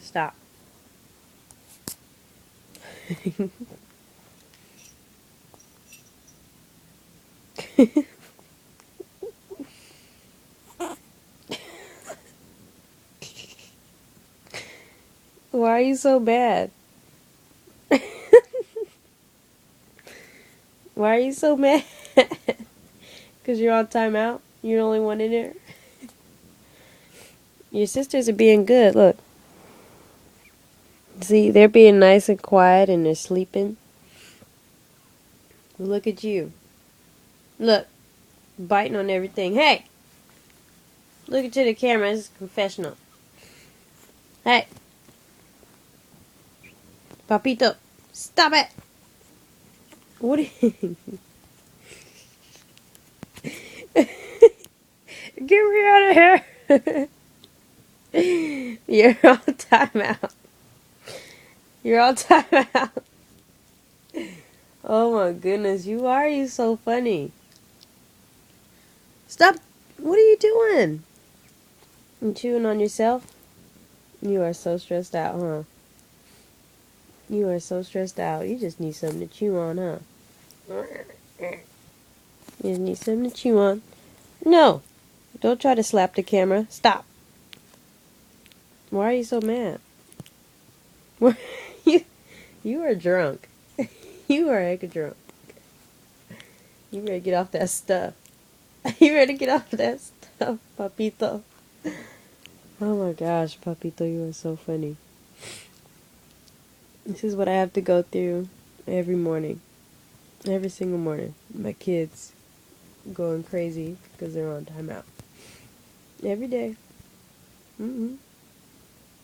Stop. Why are you so bad? Why are you so mad? Because you're on timeout? You're the only one in there? Your sisters are being good, look. See, they're being nice and quiet and they're sleeping. Look at you. Look. Biting on everything. Hey! Look into the camera. This is confessional. Hey! Papito! Stop it! What are you... Get me out of here! You're on timeout. You're on timeout. Oh my goodness, why are you so funny? Stop! What are you doing? You chewing on yourself? You are so stressed out, huh? You are so stressed out. You just need something to chew on, huh? You just need something to chew on. No! Don't try to slap the camera. Stop! Why are you so mad? You are drunk. You are hecka drunk. You ready to get off that stuff. You ready to get off that stuff, Papito? Oh my gosh, Papito, you are so funny. This is what I have to go through every morning. Every single morning. My kids going crazy because they're on timeout. Every day.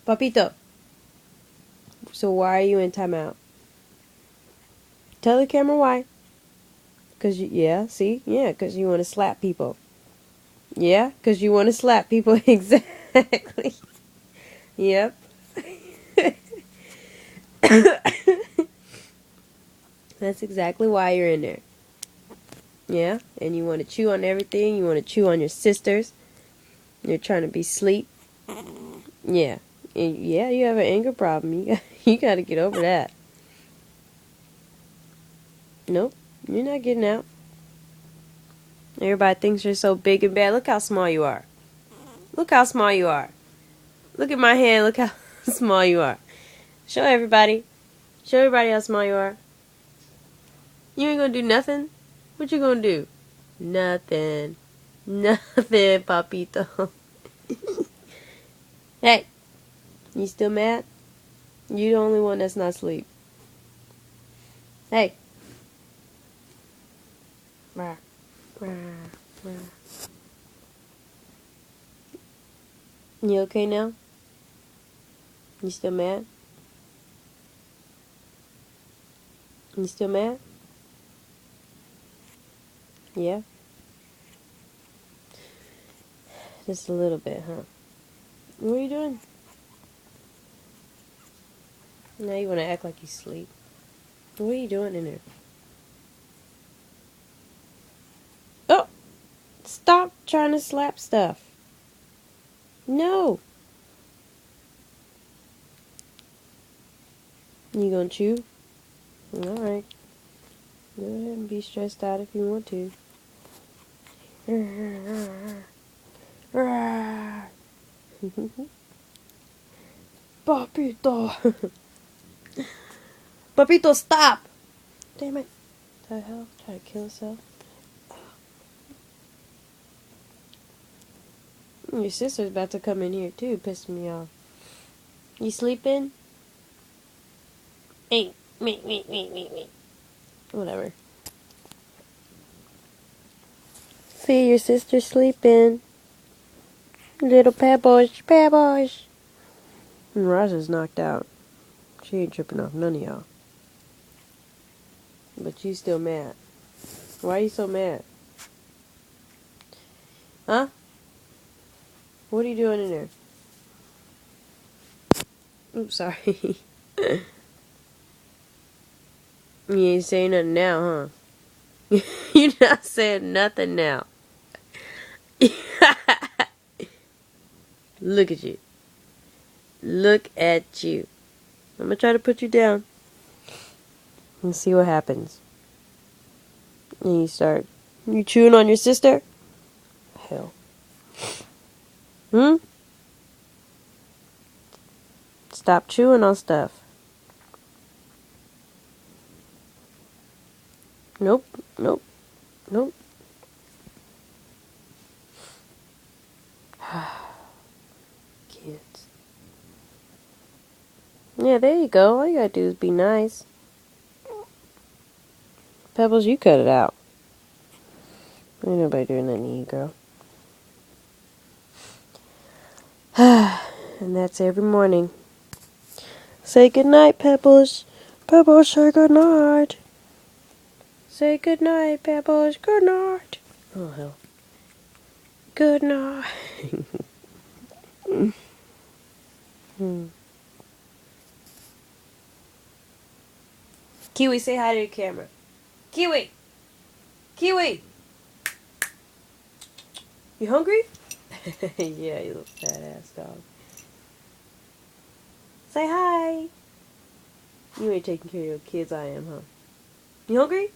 Papito. So why are you in timeout? Tell the camera why. Because because you want to slap people. Yeah, because you want to slap people. Exactly. Yep. That's exactly why you're in there. Yeah, and you want to chew on everything. You want to chew on your sisters. You're trying to be sleep. Yeah. And yeah, you have an anger problem. You got to get over that. Nope, you're not getting out. Everybody thinks you're so big and bad. Look how small you are. Look how small you are. Look at my hand. Look how small you are. Show everybody. Show everybody how small you are. You ain't gonna do nothing? What you gonna do? Nothing. Nothing, Papito. Hey, you still mad? You the only one that's not asleep. Hey. Rah, rah, rah. You okay now? You still mad? You still mad? Yeah? Just a little bit, huh? What are you doing? Now you want to act like you sleep. What are you doing in there? Oh! Stop trying to slap stuff. No! You gonna chew? Alright. Go ahead and be stressed out if you want to. Papito! Papito, stop! Damn it. What the hell? Try to kill herself? Your sister's about to come in here too, pissing me off. You sleeping? Hey, me. Whatever. See, your sister's sleeping. Little pebbles. And Raja's knocked out. She ain't tripping off none of y'all. But you still mad. Why are you so mad? Huh? What are you doing in there? Oops, sorry. You ain't saying nothing now, huh? You're not saying nothing now. Look at you. Look at you. I'm gonna try to put you down and see what happens. And you chewing on your sister? Hell. Stop chewing on stuff. Nope, nope, nope. Kids. Yeah, there you go. All you gotta do is be nice. Pebbles, you cut it out. Ain't nobody doing that to you, girl. And that's every morning. Say goodnight, Pebbles. Pebbles, say goodnight. Say goodnight, Pebbles. Good night. Oh, hell. Good night. Kiwi, say hi to the camera. Kiwi! Kiwi! You hungry? Yeah, you little fat ass dog. Say hi. You ain't taking care of your kids, I am, huh? You hungry?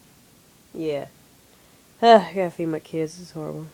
Yeah. I gotta feed my kids. This is horrible.